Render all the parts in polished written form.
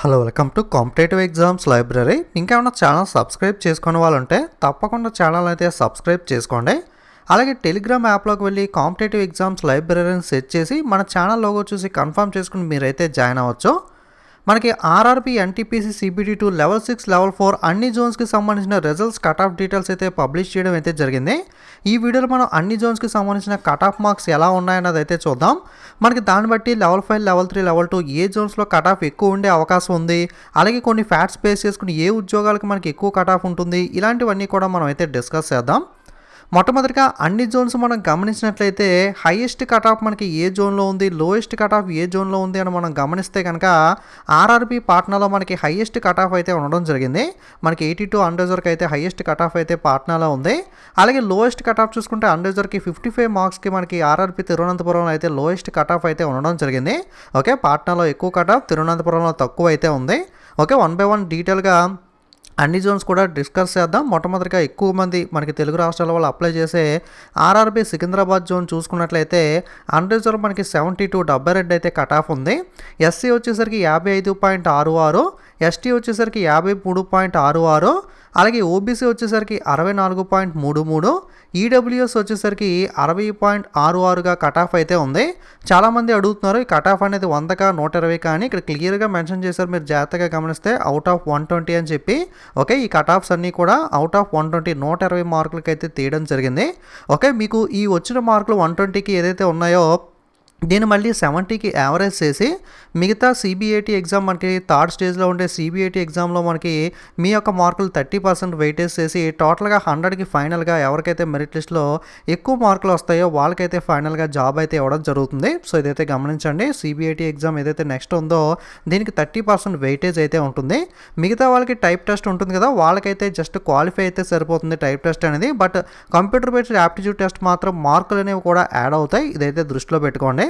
Hello welcome to competitive exams library. ఇంకేమైనా channel subscribe చేసుకునే వాళ్ళు ఉంటే తప్పకుండా ఛానల్ అయితే సబ్స్క్రైబ్ చేసుకోండి. అలాగే టెలిగ్రామ్ యాప్లోకి వెళ్ళి కాంపిటేటివ్ ఎగ్జామ్స్ లైబ్రరీని సెర్చ్ చేసి మన ఛానల్ లోగో చూసి కన్ఫర్మ్ చేసుకుని మీరైతే జాయిన్ అవ్వచ్చు. మనకి RRB NTPC CBT2 level 6 level 4 అన్ని జోన్స్కి సంబంధించిన రిజల్ట్స్ కట్ ఆఫ్ డీటెయిల్స్ అయితే పబ్లిష్ చేయడం అయితే జరిగింది. ఈ వీడియోలో మనం అన్ని జోన్స్కి సంబంధించిన కట్ ఆఫ్ మార్క్స్ ఎలా ఉన్నాయన్నది అయితే చూద్దాం. మనకి దాన్ని బట్టి లెవెల్ 5 లెవెల్ 3 లెవెల్ 2 ఏ జోన్స్లో కట్ ఆఫ్ ఎక్కువ ఉండే అవకాశం ఉంది, అలాగే కొన్ని ఫ్యాక్ట్స్ బేస్ చేసుకుని ఏ ఉద్యోగాలకు మనకి ఎక్కువ కట్ ఆఫ్ ఉంటుంది, ఇలాంటివన్నీ కూడా మనం అయితే డిస్కస్ చేద్దాం. మొట్టమొదటిగా అన్ని జోన్స్ మనం గమనించినట్లయితే హైయెస్ట్ కట్ ఆఫ్ మనకి ఏ జోన్లో ఉంది, లోయెస్ట్ కట్ ఆఫ్ ఏ జోన్లో ఉంది అని మనం గమనిస్తే కనుక ఆర్ఆర్బీ పాట్నాలో మనకి హైయెస్ట్ కట్ ఆఫ్ అయితే ఉండడం జరిగింది. మనకి 82 అండర్జర్కి అయితే హైయెస్ట్ కట్ ఆఫ్ అయితే పాట్నాలో ఉంది. అలాగే లోయెస్ట్ కట్ ఆఫ్ చూసుకుంటే అండర్జర్కి 55 మార్క్స్కి మనకి ఆర్ఆర్బీ తిరువనంతపురంలో అయితే లోయెస్ట్ కట్ ఆఫ్ అయితే ఉండడం జరిగింది. ఓకే, పాట్నాలో ఎక్కువ కట్ ఆఫ్, తిరువనంతపురంలో తక్కువ అయితే ఉంది. ఓకే, 1 by 1 డీటెయిల్గా అన్ని జోన్స్ కూడా డిస్కస్ చేద్దాం. మొట్టమొదటిగా ఎక్కువ మంది మనకి తెలుగు రాష్ట్రాల వాళ్ళు అప్లై చేసే ఆర్ఆర్బీ సికింద్రాబాద్ జోన్ చూసుకున్నట్లయితే అండర్జర్వ్ మనకి 72 72 అయితే కట్ ఆఫ్ ఉంది. ఎస్సీ వచ్చేసరికి 55.66, ఎస్టీ వచ్చేసరికి 53.66, అలాగే ఓబీసీ వచ్చేసరికి 64.33, ఈడబ్ల్యూఎస్ వచ్చేసరికి 60.66గా కట్ ఆఫ్ అయితే ఉంది. చాలామంది అడుగుతున్నారు ఈ కట్ ఆఫ్ అనేది 100కా 120 కానీ ఇక్కడ క్లియర్గా మెన్షన్ చేశారు, మీరు జాగ్రత్తగా గమనిస్తే అవుట్ ఆఫ్ 120 అని చెప్పి. ఓకే, ఈ కట్ ఆఫ్స్ అన్నీ కూడా అవుట్ ఆఫ్ 120 120 మార్కులకి అయితే తీయడం జరిగింది. ఓకే, మీకు ఈ వచ్చిన మార్కులు 120కి ఏదైతే ఉన్నాయో దీన్ని మళ్ళీ 70కి యావరేజ్ చేసి మిగతా CBAT ఎగ్జామ్ మనకి థర్డ్ స్టేజ్లో ఉండే CBAT ఎగ్జామ్లో మనకి మీ యొక్క మార్కులు 30% వెయిటేజ్ చేసి టోటల్గా 100కి ఫైనల్గా ఎవరికైతే మెరిట్ లిస్ట్లో ఎక్కువ మార్కులు వస్తాయో వాళ్ళకైతే ఫైనల్గా జాబ్ అయితే ఇవ్వడం జరుగుతుంది. సో ఇదైతే గమనించండి. CBAT ఎగ్జామ్ ఏదైతే నెక్స్ట్ ఉందో దీనికి 30% వెయిటేజ్ అయితే ఉంటుంది. మిగతా వాళ్ళకి టైప్ టెస్ట్ ఉంటుంది కదా, వాళ్ళకైతే జస్ట్ క్వాలిఫై అయితే సరిపోతుంది టైప్ టెస్ట్ అనేది. But computer based aptitude test మాత్రం మార్కులు అనేవి కూడా యాడ్ అవుతాయి, ఇదైతే దృష్టిలో పెట్టుకోండి.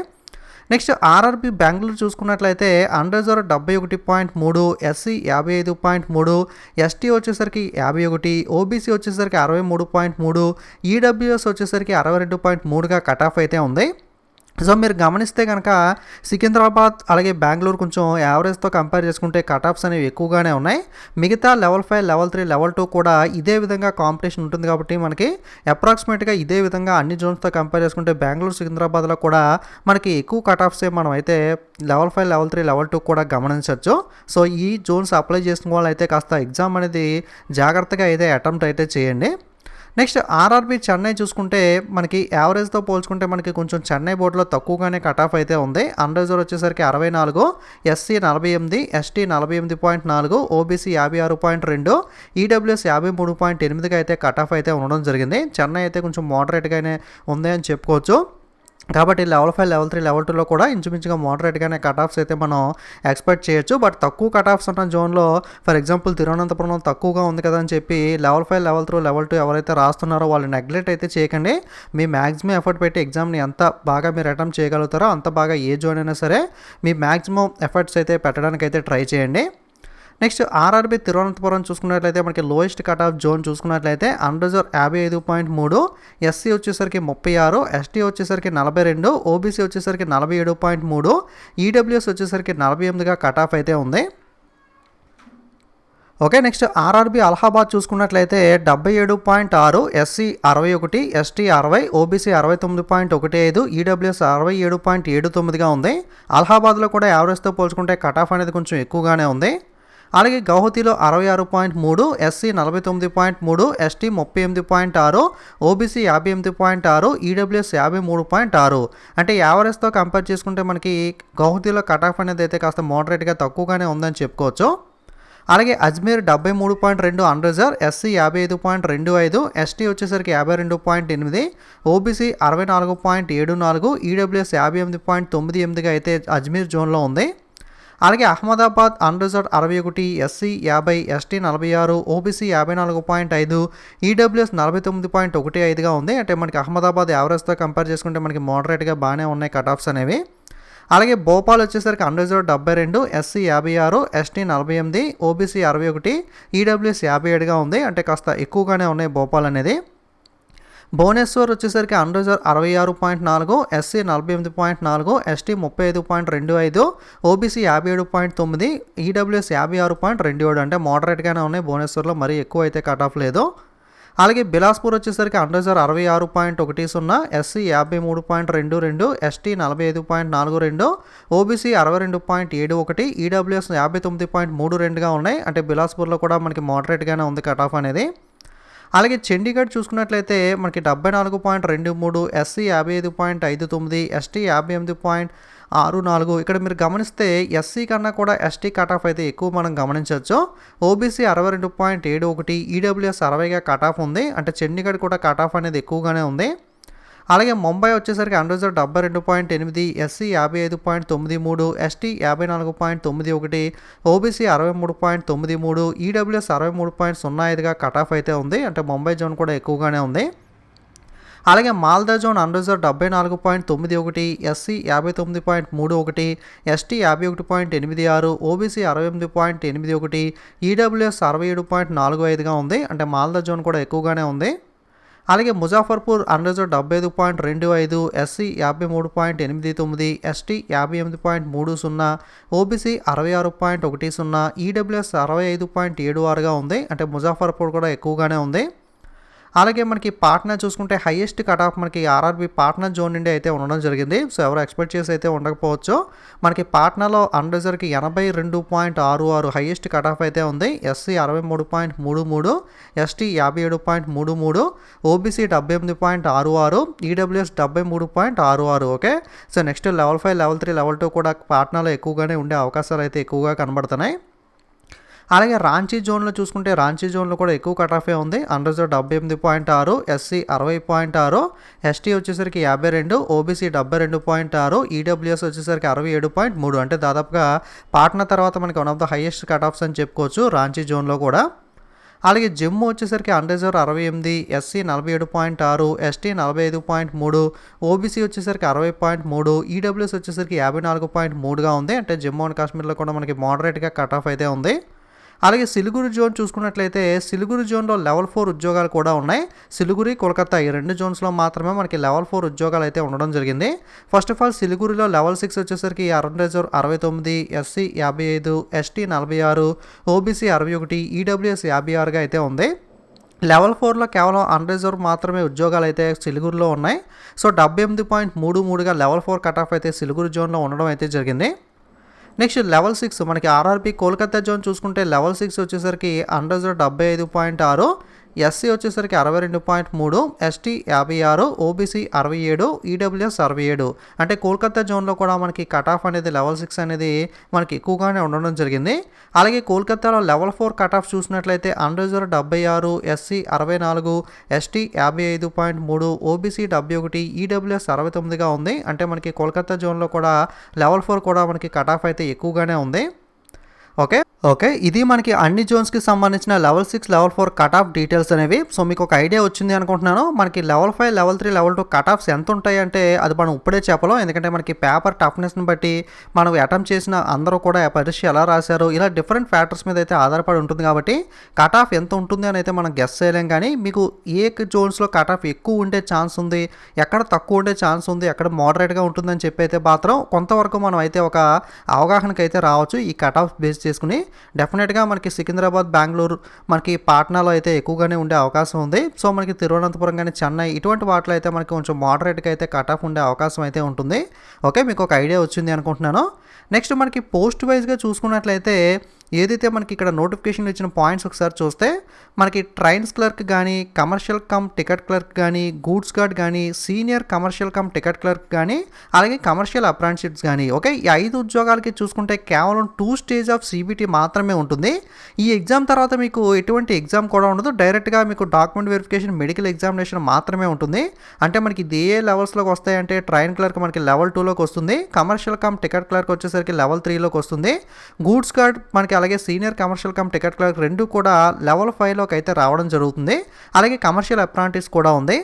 నెక్స్ట్ ఆర్ఆర్బీ బెంగళూరు చూసుకున్నట్లయితే అండర్జర్వ్ 71.3, ఎస్సీ 55.3, ఎస్టీ వచ్చేసరికి 51, ఓబీసీ వచ్చేసరికి 63.3, ఈడబ్ల్యూఎస్ వచ్చేసరికి 62.3గా కట్ ఆఫ్ అయితే ఉంది. సో మీరు గమనిస్తే కనుక సికింద్రాబాద్ అలాగే బెంగళూరు కొంచెం యావరేజ్తో కంపేర్ చేసుకుంటే కట్ ఆఫ్స్ అనేవి ఎక్కువగానే ఉన్నాయి. మిగతా లెవెల్ 5 లెవెల్ 3 లెవెల్ 2 కూడా ఇదే విధంగా కాంపిటీషన్ ఉంటుంది కాబట్టి మనకి అప్రాక్సిమేట్గా ఇదే విధంగా అన్ని జోన్స్తో కంపేర్ చేసుకుంటే బెంగళూరు సికింద్రాబాద్లో కూడా మనకి ఎక్కువ కట్ ఆఫ్సే మనం అయితే లెవెల్ 5 లెవెల్ 3 లెవెల్ 2 కూడా గమనించవచ్చు. సో ఈ జోన్స్ అప్లై చేసుకున్న వాళ్ళు అయితే కాస్త ఎగ్జామ్ అనేది జాగ్రత్తగా అయితే అటెంప్ట్ అయితే చేయండి. నెక్స్ట్ ఆర్ఆర్బీ చెన్నై చూసుకుంటే మనకి యావరేజ్తో పోల్చుకుంటే మనకి కొంచెం చెన్నై బోర్డులో తక్కువగానే కట్ ఆఫ్ అయితే ఉంది. అండర్జర్వ్ వచ్చేసరికి 64, ఎస్సీ 48, ఎస్టీ 48.4, ఓబీసీ 56.2, ఈడబ్ల్యూఎస్ 53.8గా అయితే కట్ ఆఫ్ అయితే ఉండడం జరిగింది. చెన్నై అయితే కొంచెం మోడరేట్గానే ఉంది అని చెప్పుకోవచ్చు. కాబట్టి లెవెల్ 5 లెవెల్ 3 లెవెల్ 2లో కూడా ఇంచుమించుగా మోడరేట్గానే కట్ ఆఫ్స్ అయితే మనం ఎక్స్పెక్ట్ చేయొచ్చు. బట్ తక్కువ కట్ ఆఫ్స్ ఉన్న జోన్లో ఫర్ ఎగ్జాంపుల్ తిరువనంతపురంలో తక్కువగా ఉంది కదా అని చెప్పి లెవెల్ 5 లెవెల్ 3 లెవెల్ 2 ఎవరైతే రాస్తున్నారో వాళ్ళు నెగ్లెక్ట్ అయితే చేయకండి. మీ మ్యాక్సిమం ఎఫర్ట్ పెట్టి ఎగ్జామ్ని ఎంత బాగా మీరు అటెంప్ట్ చేయగలుగుతారో అంత బాగా ఏ జోన్ అయినా సరే మీ మ్యాక్సిమం ఎఫర్ట్స్ అయితే పెట్టడానికి అయితే ట్రై చేయండి. నెక్స్ట్ ఆర్ఆర్బీ తిరువనంతపురం చూసుకున్నట్లయితే మనకి లోయెస్ట్ కట్ ఆఫ్ జోన్ చూసుకున్నట్లయితే అండర్జర్వ్ 55.3, ఎస్సీ వచ్చేసరికి 36, ఎస్టీ వచ్చేసరికి 42, ఓబీసీ వచ్చేసరికి 47.3, ఈడబ్ల్యూఎస్ వచ్చేసరికి 48గా కట్ ఆఫ్ అయితే ఉంది. ఓకే, నెక్స్ట్ ఆర్ఆర్బీ అలహాబాద్ చూసుకున్నట్లయితే 77.6, ఎస్సీ 61, ఎస్టీ 60, ఓబీసీ 69.15, ఈడబ్ల్యూఎస్ 67.79గా ఉంది. అలహాబాద్లో కూడా యావరేజ్తో పోల్చుకుంటే కట్ ఆఫ్ అనేది కొంచెం ఎక్కువగానే ఉంది. అలాగే గౌహతిలో 66.3, ఎస్సీ 49.3, ఎస్టీ 38.6, ఓబీసీ 58.6, ఈడబ్ల్యూఎస్ 53.6. అంటే యావరేజ్తో కంపేర్ చేసుకుంటే మనకి గౌహతిలో కట్ ఆఫ్ అనేది అయితే కాస్త మోడరేట్గా తక్కువగానే ఉందని చెప్పుకోవచ్చు. అలాగే అజ్మీర్ 73.2 అండర్జర్వ్, ఎస్సీ 55.25, ఎస్టీ వచ్చేసరికి 52.8, ఓబీసీ 64.74, ఈడబ్ల్యూఎస్ 58.98గా అయితే అజ్మీర్ జోన్లో ఉంది. అలాగే Ahmedabad unreserved 61, SC 50, ST 46, OBC 54.5, EWS 49.15గా ఉంది. అంటే మనకి అహ్మదాబాద్ యావరేజ్తో కంపేర్ చేసుకుంటే మనకి మోడరేట్గా బాగానే ఉన్నాయి కట్ ఆఫ్స్ అనేవి. అలాగే భోపాల్ వచ్చేసరికి unreserved 72, SC 56, ST 48, OBC 61, EWS 57గా ఉంది. అంటే కాస్త ఎక్కువగానే ఉన్నాయి భోపాల్ అనేది. భువనేశ్వర్ వచ్చేసరికి unreserved 66.4, SC 48.4, ST 35.25, OBC 57.9, EWS 56.27. అంటే మోడరేట్గానే ఉన్నాయి భువనేశ్వర్లో, మరీ ఎక్కువ అయితే కట్ ఆఫ్ లేదు. అలాగే బిలాస్పూర్ వచ్చేసరికి unreserved 66.10, SC 53.22, ST 45.42, OBC 62.71, EWS 59.32గా ఉన్నాయి. అంటే బిలాస్పూర్లో కూడా మనకి మోడరేట్గానే ఉంది కట్ ఆఫ్ అనేది. అలాగే చండీగఢ్ చూసుకున్నట్లయితే మనకి 74.23, ఎస్సీ 55.59, ఎస్టీ 58.64. ఇక్కడ మీరు గమనిస్తే ఎస్సీ కన్నా కూడా ఎస్టీ కట్ ఆఫ్ అయితే ఎక్కువ మనం గమనించవచ్చు. ఓబీసీ 62.71, ఈడబ్ల్యూఎస్ 60గా కట్ ఆఫ్ ఉంది. అంటే చండీగఢ్ కూడా కట్ ఆఫ్ అనేది ఎక్కువగానే ఉంది. అలాగే ముంబై వచ్చేసరికి unreserved 72.8, SC 55.93, ST 54.91, OBC 63.93, EWS 63.05గా కట్ ఆఫ్ అయితే ఉంది. అంటే ముంబై జోన్ కూడా ఎక్కువగానే ఉంది. అలాగే Malda zone unreserved 74.91, SC 59.31, ST 51.86, OBC 68.81, EWS 67.45గా ఉంది. అంటే మాల్దా జోన్ కూడా ఎక్కువగానే ఉంది. అలాగే Muzaffarpur unreserved 75.25, SC 53.89, ST 58.30, OBC 66.10, EWS 65.76గా ఉంది. అంటే ముజాఫర్పూర్ కూడా ఎక్కువగానే ఉంది. అలాగే మనకి పాట్నా చూసుకుంటే హైయెస్ట్ కట్ ఆఫ్ మనకి ఆర్ఆర్బీ పాట్నా జోన్ నుండి అయితే ఉండడం జరిగింది. సో ఎవరు ఎక్స్పెక్ట్ చేసి అయితే ఉండకపోవచ్చు. మనకి పాట్నాలో అన్రిజర్వ్కి 82.66 హైయెస్ట్ కట్ ఆఫ్ అయితే ఉంది. SC 63.33, ST 57.33, OBC 78.66, EWS 73.66. Okay, so next level 5, level 3, level 2 కూడా పాట్నాలో ఎక్కువగానే ఉండే అవకాశాలు అయితే ఎక్కువగా కనబడుతున్నాయి. అలాగే రాంచీ జోన్లో చూసుకుంటే రాంచీ జోన్లో కూడా ఎక్కువ కట్ ఆఫే ఉంది. అన్రిజర్వ్ 78.6, ఎస్సీ 60.6, ఎస్టీ వచ్చేసరికి 52, ఓబీసీ 72.6, ఈడబ్ల్యూఎస్ వచ్చేసరికి 67.3. అంటే దాదాపుగా పాట్నా తర్వాత మనకి one of the highest cut offs అని చెప్పుకోవచ్చు రాంచీ జోన్లో కూడా. అలాగే జమ్మూ వచ్చేసరికి అన్రిజర్వ్ 68, ఎస్సీ 47.6, ఎస్టీ 45.3, ఓబీసీ వచ్చేసరికి 60.3, ఈడబ్ల్యూఎస్ వచ్చేసరికి 54.3గా ఉంది. అంటే జమ్మూ అండ్ కాశ్మీర్లో కూడా మనకి మోడరేట్గా కట్ ఆఫ్ అయితే ఉంది. అలాగే సిలిగురి జోన్ చూసుకున్నట్లయితే సిలిగురి జోన్లో లెవెల్ 4 ఉద్యోగాలు కూడా ఉన్నాయి. సిలిగురి, కోల్కతా ఈ 2 జోన్స్లో మాత్రమే మనకి లెవెల్ 4 ఉద్యోగాలు అయితే ఉండడం జరిగింది. ఫస్ట్ ఆఫ్ ఆల్ సిలిగురిలో లెవెల్ 6 వచ్చేసరికి unreserved 69, SC 55, ST 46, OBC 61, EWS 56గా అయితే ఉంది. లెవెల్ 4లో కేవలం అన్రిజర్వ్ మాత్రమే ఉద్యోగాలు అయితే సిలిగురిలో ఉన్నాయి. సో 78.33గా లెవెల్ 4 కట్ ఆఫ్ అయితే సిలిగురి జోన్లో ఉండడం అయితే జరిగింది. నెక్స్ట్ లెవెల్ 6 మనకి ఆర్ఆర్బీ కోల్కతా జోన్ చూసుకుంటే లెవెల్ 6 వచ్చేసరికి అన్రిజర్వ్ 75.6, ఎస్సీ వచ్చేసరికి 62.3, ఎస్టీ 56, ఓబీసీ 67, ఈడబ్ల్యూఎస్ 67. అంటే కోల్కతా జోన్లో కూడా మనకి కట్ ఆఫ్ అనేది లెవెల్ 6 అనేది మనకి ఎక్కువగానే ఉండడం జరిగింది. అలాగే కోల్కతాలో లెవెల్ 4 కట్ ఆఫ్ చూసినట్లయితే unreserved 76, SC 64, ST 55.3, OBC 71, EWS 69గా ఉంది. అంటే మనకి కోల్కతా జోన్లో కూడా లెవెల్ 4 కూడా మనకి కట్ ఆఫ్ అయితే ఎక్కువగానే ఉంది. ఓకే, ఇది మనకి అన్ని జోన్స్కి సంబంధించిన level 6, level 4 cut of details అనేవి. సో మీకు ఒక ఐడియా వచ్చింది అనుకుంటున్నాను. మనకి level 5, level 3, level 2 cut offs ఎంత ఉంటాయి అంటే అది మనం ఇప్పుడే చెప్పలేం. ఎందుకంటే మనకి పేపర్ టఫ్నెస్ని బట్టి మనం అటెంప్ట్ చేసిన అందరూ కూడా పరీక్ష ఎలా రాశారు ఇలా డిఫరెంట్ ఫ్యాక్టర్స్ మీద అయితే ఆధారపడి ఉంటుంది. కాబట్టి కట్ ఆఫ్ ఎంత ఉంటుంది అని అయితే మనం గెస్ చేయలేం. కానీ మీకు ఏ జోన్స్లో కట్ ఆఫ్ ఎక్కువ ఉండే ఛాన్స్ ఉంది, ఎక్కడ తక్కువ ఉండే ఛాన్స్ ఉంది, ఎక్కడ మోడరేట్గా ఉంటుందని చెప్పి అయితే మాత్రం కొంతవరకు మనం అయితే ఒక అవగాహనకి అయితే రావచ్చు ఈ కట్ ఆఫ్ బేస్ చేసుకుని. డెఫినెట్గా మనకి సికింద్రాబాద్, బెంగళూరు, మనకి పాట్నాలో అయితే ఎక్కువగానే ఉండే అవకాశం ఉంది. సో మనకి తిరువనంతపురం కానీ చెన్నై ఇటువంటి వాటిలో అయితే మనకి కొంచెం మోడరేట్గా అయితే కట్ ఆఫ్ ఉండే అవకాశం అయితే ఉంటుంది. ఓకే, మీకు ఒక ఐడియా వచ్చింది అనుకుంటున్నాను. నెక్స్ట్ మనకి పోస్ట్ వైజ్గా చూసుకున్నట్లయితే ఏదైతే మనకి ఇక్కడ నోటిఫికేషన్ ఇచ్చిన పాయింట్స్ ఒకసారి చూస్తే మనకి ట్రైన్స్ క్లర్క్ కానీ, కమర్షియల్ కమ్ టికెట్ క్లర్క్ కానీ, గూడ్స్ గార్డ్ కానీ, senior commercial come ticket clerk కానీ, అలాగే కమర్షియల్ అప్రెంటిస్షిప్స్ కానీ. ఓకే, ఈ 5 ఉద్యోగాలకి చూసుకుంటే కేవలం 2 స్టేజ్ ఆఫ్ సిబిటి మాత్రమే ఉంటుంది. ఈ ఎగ్జామ్ తర్వాత మీకు ఎటువంటి ఎగ్జామ్ కూడా ఉండదు. డైరెక్ట్గా మీకు డాక్యుమెంట్ వెరిఫికేషన్, మెడికల్ ఎగ్జామినేషన్ మాత్రమే ఉంటుంది. అంటే మనకి ఇది ఏ లెవెల్స్లోకి వస్తాయంటే ట్రైన్ క్లర్క్ మనకి లెవెల్ 2లోకి వస్తుంది, కమర్షియల్ కమ్ టికెట్ క్లర్క్ వచ్చేసరికి లెవెల్ 3లోకి వస్తుంది, గూడ్స్ గార్డ్ మనకి అలాగే senior commercial come ticket clerk 2 కూడా లెవెల్ 5లోకి అయితే రావడం జరుగుతుంది. అలాగే కమర్షియల్ అప్రెంటిస్ కూడా ఉంది.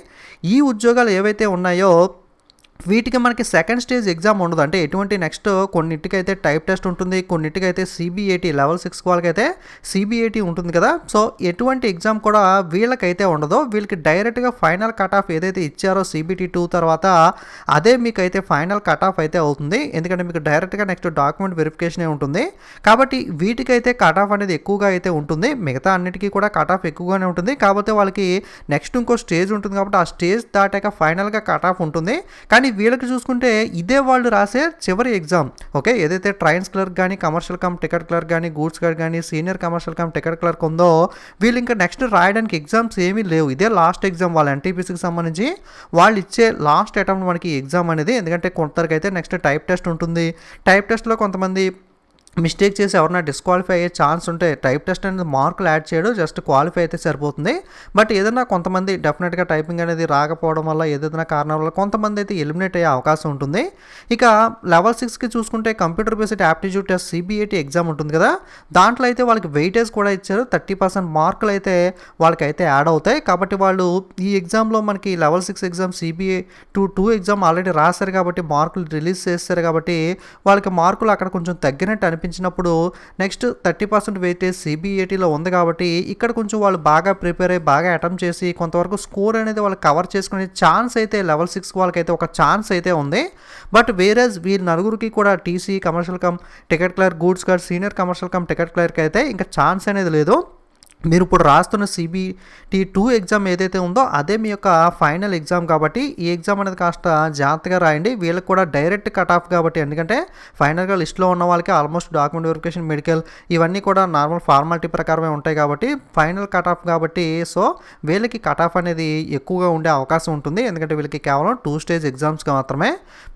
ఈ ఉద్యోగాలు ఏవైతే ఉన్నాయో వీటికి మనకి సెకండ్ స్టేజ్ ఎగ్జామ్ ఉండదు. అంటే ఎటువంటి నెక్స్ట్ కొన్నిటికైతే టైప్ టెస్ట్ ఉంటుంది, కొన్నిటికైతే సిబిఏటీ లెవెల్ 6 వాళ్ళకైతే సిబిఏటీ ఉంటుంది కదా. సో ఎటువంటి ఎగ్జామ్ కూడా వీళ్ళకైతే ఉండదు. వీళ్ళకి డైరెక్ట్గా ఫైనల్ కట్ ఆఫ్ ఏదైతే ఇచ్చారో సిబిటీ 2 తర్వాత అదే మీకైతే ఫైనల్ కట్ ఆఫ్ అయితే అవుతుంది. ఎందుకంటే మీకు డైరెక్ట్గా నెక్స్ట్ డాక్యుమెంట్ వెరిఫికేషనే ఉంటుంది. కాబట్టి వీటికైతే కట్ ఆఫ్ అనేది ఎక్కువగా అయితే ఉంటుంది. మిగతా అన్నిటికీ కూడా కట్ ఆఫ్ ఎక్కువగానే ఉంటుంది. కాకపోతే వాళ్ళకి నెక్స్ట్ ఇంకో స్టేజ్ ఉంటుంది కాబట్టి ఆ స్టేజ్ దాటాక ఫైనల్గా కట్ ఆఫ్ ఉంటుంది. కానీ వీళ్ళకి చూసుకుంటే ఇదే వాళ్ళు రాసే చివరి ఎగ్జామ్. ఓకే, ఏదైతే ట్రైన్స్ క్లర్క్ కానీ, కమర్షియల్ కమ్ టికెట్ క్లర్క్ కానీ, గూడ్స్ క్లర్క్ కానీ, senior commercial come ticket clerk ఉందో వీళ్ళు ఇంకా నెక్స్ట్ రాయడానికి ఎగ్జామ్స్ ఏమీ లేవు. ఇదే లాస్ట్ ఎగ్జామ్ వాళ్ళ ఎన్టీపీసీకి సంబంధించి వాళ్ళు ఇచ్చే లాస్ట్ అటెంప్ట్ మనకి ఎగ్జామ్ అనేది. ఎందుకంటే కొంతవరకైతే నెక్స్ట్ టైప్ టెస్ట్ ఉంటుంది. టైప్ టెస్ట్లో కొంతమంది మిస్టేక్ చేసి ఎవరైనా డిస్క్వాలిఫై అయ్యే ఛాన్స్ ఉంటే టైప్ టెస్ట్ అనేది మార్కులు యాడ్ చేయడం, జస్ట్ క్వాలిఫై అయితే సరిపోతుంది. బట్ ఏదైనా కొంతమంది డెఫినెట్గా టైపింగ్ అనేది రాకపోవడం వల్ల ఏదైనా కారణాల వల్ల కొంతమంది అయితే ఎలిమినేట్ అయ్యే అవకాశం ఉంటుంది. ఇక లెవెల్ 6కి చూసుకుంటే computer based aptitude test CBIT exam ఉంటుంది కదా, దాంట్లో అయితే వాళ్ళకి వెయిటేజ్ కూడా ఇచ్చారు. 30% మార్కులు అయితే వాళ్ళకైతే యాడ్ అవుతాయి. కాబట్టి వాళ్ళు ఈ ఎగ్జామ్లో మనకి level 6 exam CBI 2 exam already రాశారు కాబట్టి మార్కులు రిలీజ్ చేస్తారు కాబట్టి వాళ్ళకి మార్కులు అక్కడ కొంచెం తగ్గినట్టు అనిపించినప్పుడు నెక్స్ట్ 30% వెయిటేజ్ సిబిఐటీలో ఉంది కాబట్టి ఇక్కడ కొంచెం వాళ్ళు బాగా ప్రిపేర్ అయ్యి బాగా అటెంప్ట్ చేసి కొంతవరకు స్కోర్ అనేది వాళ్ళు కవర్ చేసుకునే ఛాన్స్ అయితే లెవెల్ 6 వాళ్ళకైతే ఒక ఛాన్స్ అయితే ఉంది. బట్ వేరేజ్ వీళ్ళ నలుగురికి కూడా TC, commercial come ticket clerk, goods clerk, senior commercial come ticket clerk అయితే ఇంకా ఛాన్స్ అనేది లేదు. మీరు ఇప్పుడు రాస్తున్న సిబిటీ 2 ఎగ్జామ్ ఏదైతే ఉందో అదే మీ యొక్క ఫైనల్ ఎగ్జామ్ కాబట్టి ఈ ఎగ్జామ్ అనేది కాస్త జాగ్రత్తగా రాయండి. వీళ్ళకి కూడా డైరెక్ట్ కట్ ఆఫ్ కాబట్టి, ఎందుకంటే ఫైనల్గా లిస్ట్లో ఉన్న వాళ్ళకి ఆల్మోస్ట్ డాక్యుమెంట్ వెరిఫికేషన్, మెడికల్ ఇవన్నీ కూడా నార్మల్ ఫార్మాలిటీ ప్రకారమే ఉంటాయి కాబట్టి ఫైనల్ కట్ ఆఫ్ కాబట్టి సో వీళ్ళకి కట్ ఆఫ్ అనేది ఎక్కువగా ఉండే అవకాశం ఉంటుంది. ఎందుకంటే వీళ్ళకి కేవలం 2 స్టేజ్ ఎగ్జామ్స్ మాత్రమే.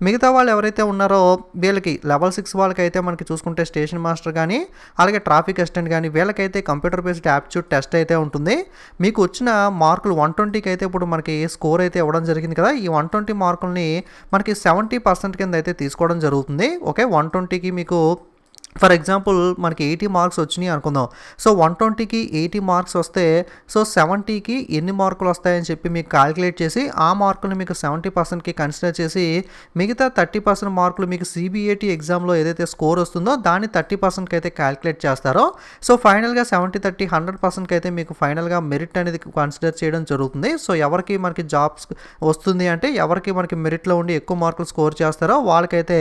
మిగతా వాళ్ళు ఎవరైతే ఉన్నారో వీళ్ళకి లెవెల్ 6 వాళ్ళకైతే మనకి చూసుకుంటే స్టేషన్ మాస్టర్ కానీ, అలాగే ట్రాఫిక్ అసిస్టెంట్ కానీ వీళ్ళకైతే కంప్యూటర్ బేస్డ్ యాప్టిట్యూడ్ టెస్ట్ అయితే ఉంటుంది. మీకు వచ్చిన మార్కులు 120కి అయితే ఇప్పుడు మనకి స్కోర్ అయితే ఇవ్వడం జరిగింది కదా, ఈ 120 మార్కుల్ని మనకి 70% కింద అయితే తీసుకోవడం జరుగుతుంది. ఓకే, 120కి మీకు ఫర్ ఎగ్జాంపుల్ మనకి 80 మార్క్స్ వచ్చినాయి అనుకుందాం. సో 120కి 80 మార్క్స్ వస్తే సో 70కి ఎన్ని మార్కులు వస్తాయని చెప్పి మీకు క్యాలిక్యులేట్ చేసి ఆ మార్కులు మీకు 70%కి కన్సిడర్ చేసి మిగతా 30% మార్కులు మీకు సిబిఐటి ఎగ్జామ్లో ఏదైతే స్కోర్ వస్తుందో దాన్ని 30%కి అయితే క్యాలిక్యులేట్ చేస్తారో సో ఫైనల్గా 70-30 100%కి అయితే మీకు ఫైనల్గా మెరిట్ అనేది కన్సిడర్ చేయడం జరుగుతుంది. సో ఎవరికి మనకి జాబ్స్ వస్తుంది అంటే ఎవరికి మనకి మెరిట్లో ఉండి ఎక్కువ మార్కులు స్కోర్ చేస్తారో వాళ్ళకైతే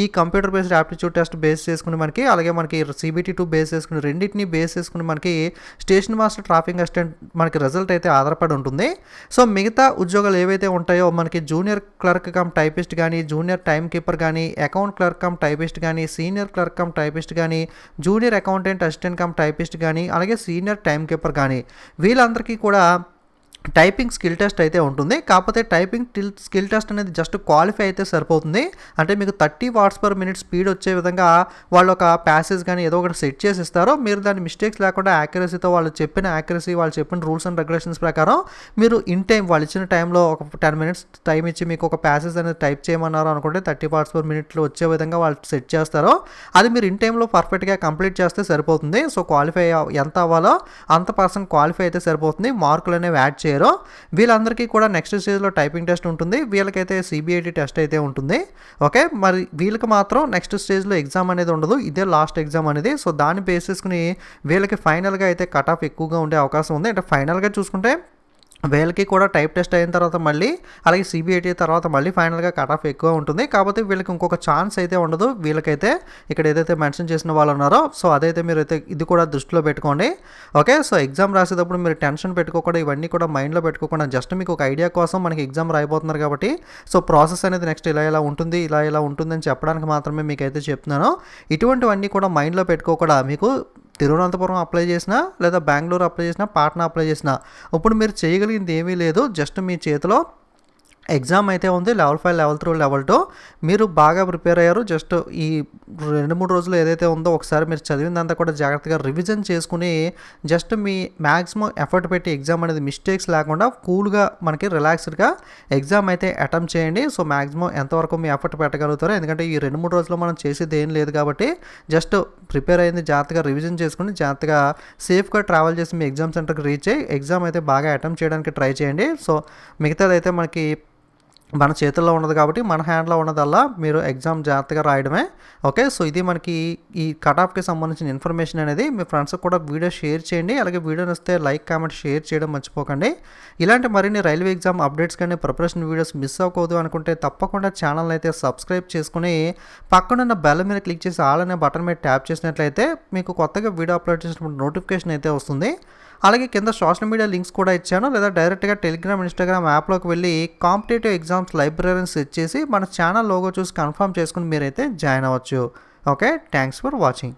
ఈ computer based aptitude test base చేసుకుని మనకి అలాగే మనకి సిబిటీ 2 బేస్ చేసుకుని రెండింటిని బేస్ చేసుకుని మనకి స్టేషన్ మాస్టర్, ట్రాఫిక్ అసిస్టెంట్ మనకి రిజల్ట్ అయితే ఆధారపడి ఉంటుంది. సో మిగతా ఉద్యోగాలు ఏవైతే ఉంటాయో మనకి జూనియర్ క్లర్క్ కమ్ టైపిస్ట్ కానీ, జూనియర్ టైమ్ కీపర్ కానీ, అకౌంట్ క్లర్క్ కమ్ టైపిస్ట్ కానీ, సీనియర్ క్లర్క్ కమ్ టైపిస్ట్ కానీ, junior accountant assistant cum typist కానీ, అలాగే సీనియర్ టైమ్ కీపర్ కానీ వీళ్ళందరికీ కూడా టైపింగ్ స్కిల్ టెస్ట్ అయితే ఉంటుంది. కాకపోతే టైపింగ్ స్కిల్ టెస్ట్ అనేది జస్ట్ క్వాలిఫై అయితే సరిపోతుంది. అంటే మీకు 30 వాట్స్ పర్ మినిట్ స్పీడ్ వచ్చే విధంగా వాళ్ళు ఒక ప్యాసేజ్ కానీ ఏదో ఒకటి సెట్ చేసి ఇస్తారో మీరు దాని మిస్టేక్స్ లేకుండా యాక్యురసీతో వాళ్ళు చెప్పిన రూల్స్ అండ్ రెగ్యులేషన్స్ ప్రకారం మీరు ఇన్ టైం వాళ్ళు ఇచ్చిన టైంలో ఒక 10 మినిట్స్ టైం ఇచ్చి మీకు ఒక ప్యాసేజ్ అనేది టైప్ చేయమన్నారు అనుకుంటే 30 వాట్స్ పర్ మినిట్లో వచ్చే విధంగా వాళ్ళు సెట్ చేస్తారో అది మీరు ఇన్ టైంలో పర్ఫెక్ట్గా కంప్లీట్ చేస్తే సరిపోతుంది. సో క్వాలిఫై ఎంత అవ్వాలో అంత పర్సెంట్ క్వాలిఫై అయితే సరిపోతుంది. మార్కులు అనేవి యాడ్ చేయరు. వీళ్ళందరికీ కూడా నెక్స్ట్ స్టేజ్లో టైపింగ్ టెస్ట్ ఉంటుంది. వీళ్ళకైతే సిబిఐటి టెస్ట్ అయితే ఉంటుంది. ఓకే, మరి వీళ్ళకి మాత్రం నెక్స్ట్ స్టేజ్లో ఎగ్జామ్ అనేది ఉండదు. ఇదే లాస్ట్ ఎగ్జామ్ అనేది. సో దాన్ని బేస్ చేసుకుని వీళ్ళకి ఫైనల్గా అయితే కట్ ఆఫ్ ఎక్కువగా ఉండే అవకాశం ఉంది. అంటే ఫైనల్గా చూసుకుంటే వీళ్ళకి కూడా టైప్ టెస్ట్ అయిన తర్వాత మళ్ళీ అలాగే సిబిఐటి తర్వాత మళ్ళీ ఫైనల్గా కట్ ఆఫ్ ఎక్కువ ఉంటుంది. కాకపోతే వీళ్ళకి ఇంకొక ఛాన్స్ అయితే ఉండదు. వీళ్ళకైతే ఇక్కడ ఏదైతే మెన్షన్ చేసిన వాళ్ళు ఉన్నారో సో అదైతే మీరు అయితే ఇది కూడా దృష్టిలో పెట్టుకోండి. ఓకే, సో ఎగ్జామ్ రాసేటప్పుడు మీరు టెన్షన్ పెట్టుకోకుండా ఇవన్నీ కూడా మైండ్లో పెట్టుకోకుండా జస్ట్ మీకు ఒక ఐడియా కోసం మనకి ఎగ్జామ్ రాయిపోతున్నారు కాబట్టి సో ప్రాసెస్ అనేది నెక్స్ట్ ఇలా ఉంటుంది ఇలా ఉంటుందని చెప్పడానికి మాత్రమే మీకైతే చెప్తున్నాను. ఇటువంటివన్నీ కూడా మైండ్లో పెట్టుకోకుండా మీకు తిరువనంతపురం అప్లై చేసినా లేదా బెంగళూరు అప్లై చేసినా, పాట్నా అప్లై చేసినా ఇప్పుడు మీరు చేయగలిగింది ఏమీ లేదు. జస్ట్ మీ చేతిలో ఎగ్జామ్ అయితే ఉంది. లెవెల్ 5, లెవెల్ 3, లెవెల్ 2 మీరు బాగా ప్రిపేర్ అయ్యారు. జస్ట్ ఈ 2-3 రోజులు ఏదైతే ఉందో ఒకసారి మీరు చదివిందంతా కూడా జాగ్రత్తగా రివిజన్ చేసుకుని జస్ట్ మీ మ్యాక్సిమం ఎఫర్ట్ పెట్టి ఎగ్జామ్ అనేది మిస్టేక్స్ లేకుండా కూల్గా మనకి రిలాక్స్డ్గా ఎగ్జామ్ అయితే అటెంప్ట్ చేయండి. సో మ్యాక్సిమం ఎంతవరకు మీ ఎఫర్ట్ పెట్టగలుగుతారో, ఎందుకంటే ఈ 2-3 రోజుల్లో మనం చేసేది ఏం లేదు కాబట్టి జస్ట్ ప్రిపేర్ అయింది జాగ్రత్తగా రివిజన్ చేసుకుని జాగ్రత్తగా సేఫ్గా ట్రావెల్ చేసి మీ ఎగ్జామ్ సెంటర్కి రీచ్ అయ్యి ఎగ్జామ్ అయితే బాగా అటెంప్ట్ చేయడానికి ట్రై చేయండి. సో మిగతాదైతే మనకి మన చేతుల్లో ఉండదు కాబట్టి మన హ్యాండ్లో ఉన్నదల్లా మీరు ఎగ్జామ్ జాగ్రత్తగా రాయడమే. ఓకే, సో ఇది మనకి ఈ కట్ ఆఫ్కి సంబంధించిన ఇన్ఫర్మేషన్ అనేది. మీ ఫ్రెండ్స్కి కూడా వీడియో షేర్ చేయండి. అలాగే వీడియో నచ్చితే లైక్ కామెంట్ షేర్ చేయడం మర్చిపోకండి. ఇలాంటి మరిన్ని రైల్వే ఎగ్జామ్ అప్డేట్స్ కానీ ప్రిపరేషన్ వీడియోస్ మిస్ అవ్వకూడదు అనుకుంటే తప్పకుండా ఛానల్ అయితే సబ్స్క్రైబ్ చేసుకుని పక్కనున్న బెల్ మీద క్లిక్ చేసి ఆల్ అనే బటన్ మీద ట్యాప్ చేసినట్లయితే మీకు కొత్తగా వీడియో అప్లోడ్ చేసినప్పుడు నోటిఫికేషన్ అయితే వస్తుంది. అలాగే కింద సోషల్ మీడియా లింక్స్ కూడా ఇచ్చాను, లేదా డైరెక్ట్గా టెలిగ్రామ్ ఇన్స్టాగ్రామ్ యాప్లోకి వెళ్ళి కాంపిటేటివ్ ఎగ్జామ్స్ లైబ్రరీని సెర్చ్ చేసి మన ఛానల్ లోగో చూసి కన్ఫర్మ్ చేసుకుని మీరైతే జాయిన్ అవ్వచ్చు. Okay, thanks for watching.